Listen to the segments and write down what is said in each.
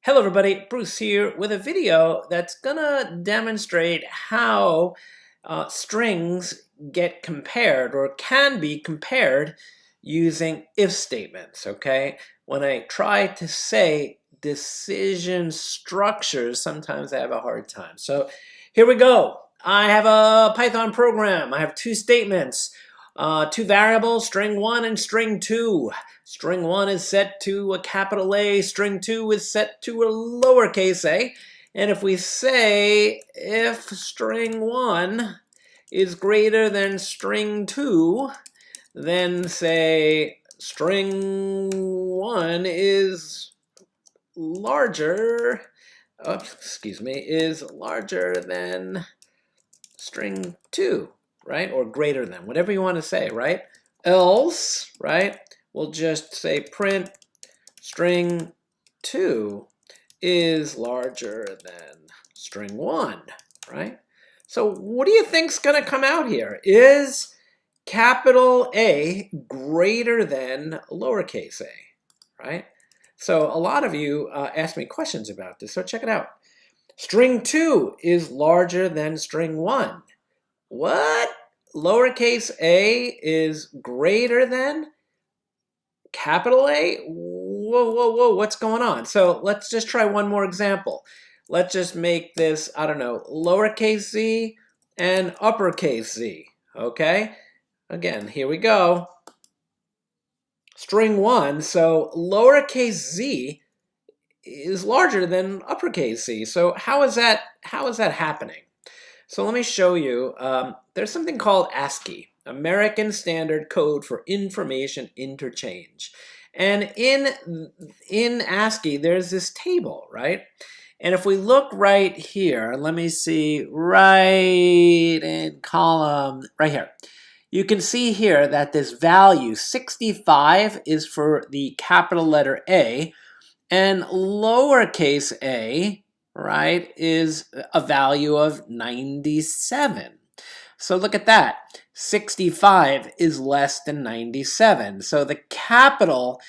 Hello everybody, Bruce here with a video that's gonna demonstrate how strings get compared or can be compared using if statements, okay? When I try to say decision structures, sometimes I have a hard time. So here we go. I have a Python program. I have two statements, two variables, string 1 and string 2. String 1 is set to a capital A, string 2 is set to a lowercase a. And if we say if string 1 is greater than string 2, then say string 1 is larger, is larger than string 2, right? Or greater than, whatever you want to say, right? Else, right? We'll just say print string 2 is larger than string 1, right? So what do you think's going to come out here? Is capital A greater than lowercase a, right? So a lot of you asked me questions about this, so check it out. String 2 is larger than string 1. What? Lowercase a is greater than capital A? Whoa, whoa, whoa, what's going on? So let's just try one more example. Let's just make this, I don't know, lowercase z and uppercase z, okay? Again, here we go. String 1, so lowercase z is larger than uppercase z. So how is that happening? So let me show you. There's something called ASCII, American Standard Code for Information Interchange. And in ASCII, there's this table, right? And if we look right here, let me see, right in column, right here. You can see here that this value, 65, is for the capital letter A, and lowercase a, right, is a value of 97. So look at that. 65 is less than 97. So the capital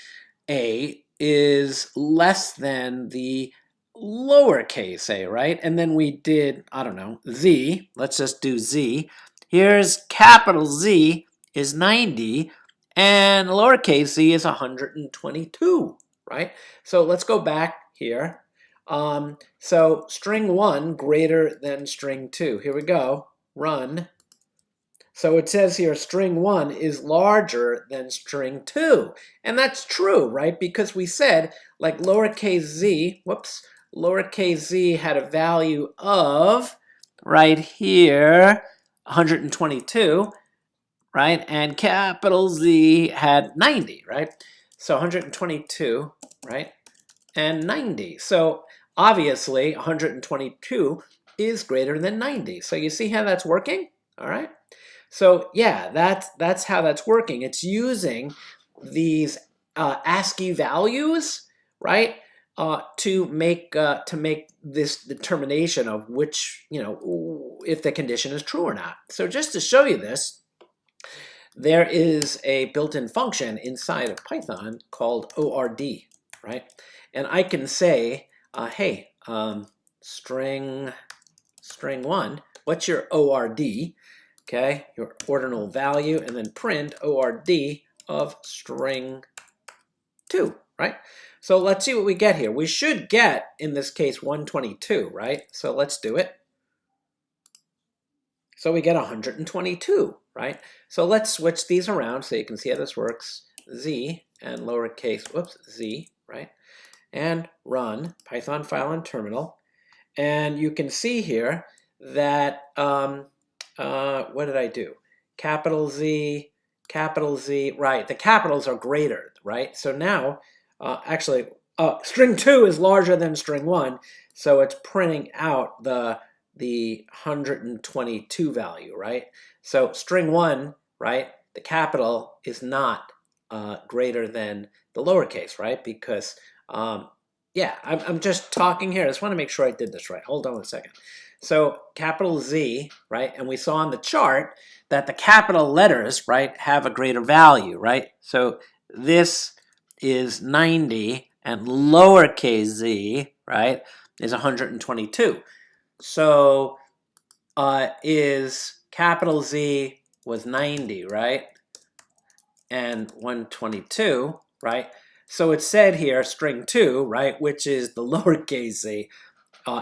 A is less than the lowercase a, right? And then we did, I don't know, Z. Let's just do Z. Here's capital Z is 90, and lowercase z is 122, right? So let's go back here. So string 1 greater than string 2. Here we go. Run. So it says here string 1 is larger than string 2. And that's true, right? Because we said like lowercase z had a value of, right here, 122, right? And capital Z had 90, right? So 122, right? And 90. So obviously 122 is greater than 90. So you see how that's working? All right. So yeah, that's how that's working. It's using these ASCII values, right, to make this determination of which, if the condition is true or not. So just to show you this, there is a built-in function inside of Python called ORD, right? And I can say, hey, string 1, what's your ORD? Okay, your ordinal value, and then print ORD of string 2, right? So let's see what we get here. We should get, in this case, 122, right? So let's do it. So we get 122, right? So let's switch these around so you can see how this works. Z and lowercase, Z, right? And run Python file and terminal. And you can see here that, what did I do? Capital Z, right? The capitals are greater, right? So now, actually, string 2 is larger than string 1, so it's printing out the 122 value, right? So string 1, right, the capital is not greater than the lowercase, right? Because, yeah, I'm just talking here. I just want to make sure I did this right. Hold on a second. So capital Z, right, and we saw on the chart that the capital letters, right, have a greater value, right? So this is 90, and lowercase z, right, is 122. So is capital Z was 90, right? And 122, right? So it said here, string 2, right, which is the lowercase z,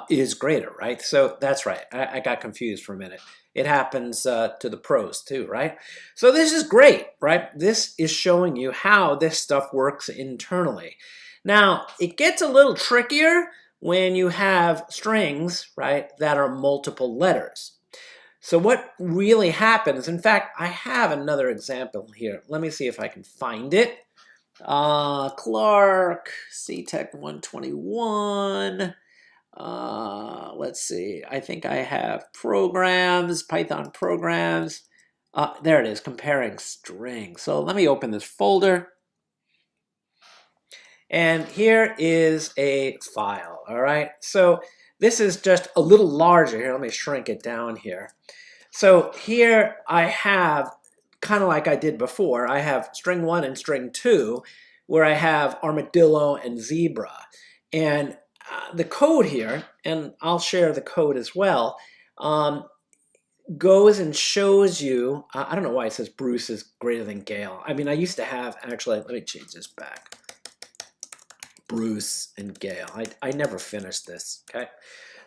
is greater, right? So that's right. I got confused for a minute. It happens to the pros too, right? So this is great, right? This is showing you how this stuff works internally. Now, it gets a little trickier when you have strings, right, that are multiple letters. So what really happens, in fact, I have another example here. Let me see if I can find it. Clark, CTEC 121. Let's see, I think I have programs, Python programs. There it is, comparing strings. So let me open this folder. And here is a file, all right? So this is just a little larger. Here, let me shrink it down here. So here I have, kind of like I did before, I have string 1 and string 2, where I have armadillo and zebra. And the code here, and I'll share the code as well, goes and shows you, I don't know why it says Bruce is greater than Gail. I mean, I used to have, actually, let me change this back. Bruce and Gail. I never finished this, okay?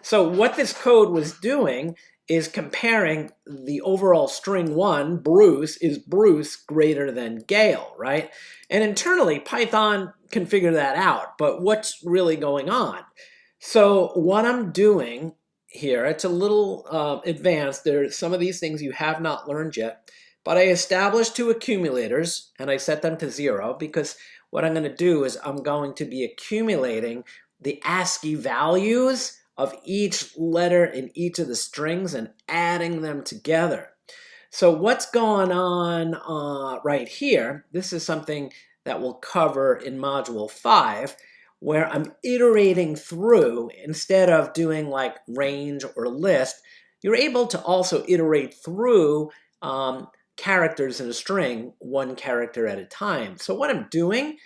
So what this code was doing is comparing the overall string 1, Bruce, is Bruce greater than Gail, right? And internally, Python can figure that out, but what's really going on? So what I'm doing here, it's a little advanced. There's some of these things you have not learned yet, but I established 2 accumulators, and I set them to 0 because what I'm going to do is I'm going to be accumulating the ASCII values of each letter in each of the strings and adding them together. So what's going on right here, this is something that we'll cover in Module 5, where I'm iterating through, instead of doing like range or list, you're able to also iterate through characters in a string, 1 character at a time. So what I'm doing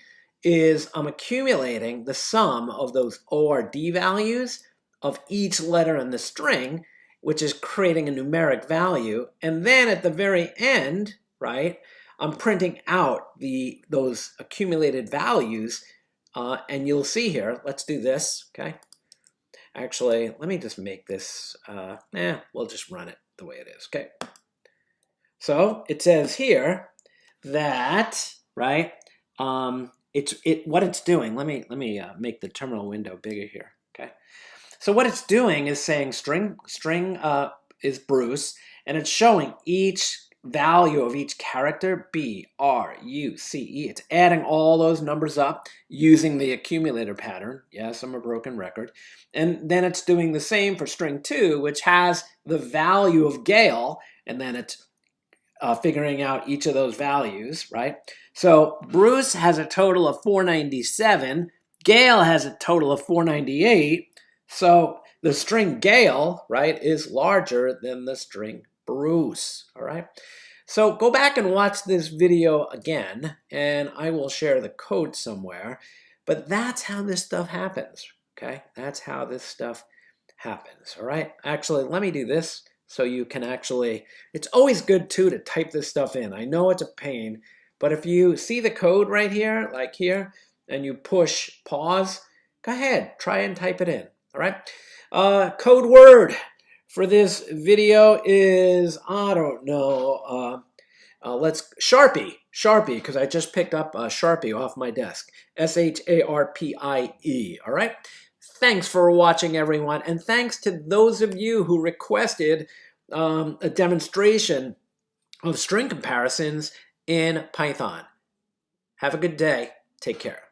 is I'm accumulating the sum of those ORD values of each letter in the string, which is creating a numeric value. And then at the very end, right, I'm printing out those accumulated values. And you'll see here, let's do this, okay? Actually, let me just make this, we'll just run it the way it is, okay? So it says here that, right, what it's doing, let me make the terminal window bigger here, okay? So what it's doing is saying string is Bruce, and it's showing each value of each character, B, R, U, C, E. It's adding all those numbers up using the accumulator pattern. Yes, I'm a broken record. And then it's doing the same for string 2, which has the value of Gail, and then it's figuring out each of those values, right? So Bruce has a total of 497. Gail has a total of 498. So the string Gail, right, is larger than the string Bruce, all right? So go back and watch this video again, and I will share the code somewhere. But that's how this stuff happens, okay? That's how this stuff happens, all right? Actually, let me do this so you can actually, it's always good too to type this stuff in. I know it's a pain, but if you see the code right here, like here, and you push pause, go ahead, try and type it in, all right? Code word for this video is, I don't know, let's, Sharpie, because I just picked up a Sharpie off my desk, S-H-A-R-P-I-E, all right? Thanks for watching, everyone, and thanks to those of you who requested a demonstration of string comparisons in Python. Have a good day. Take care.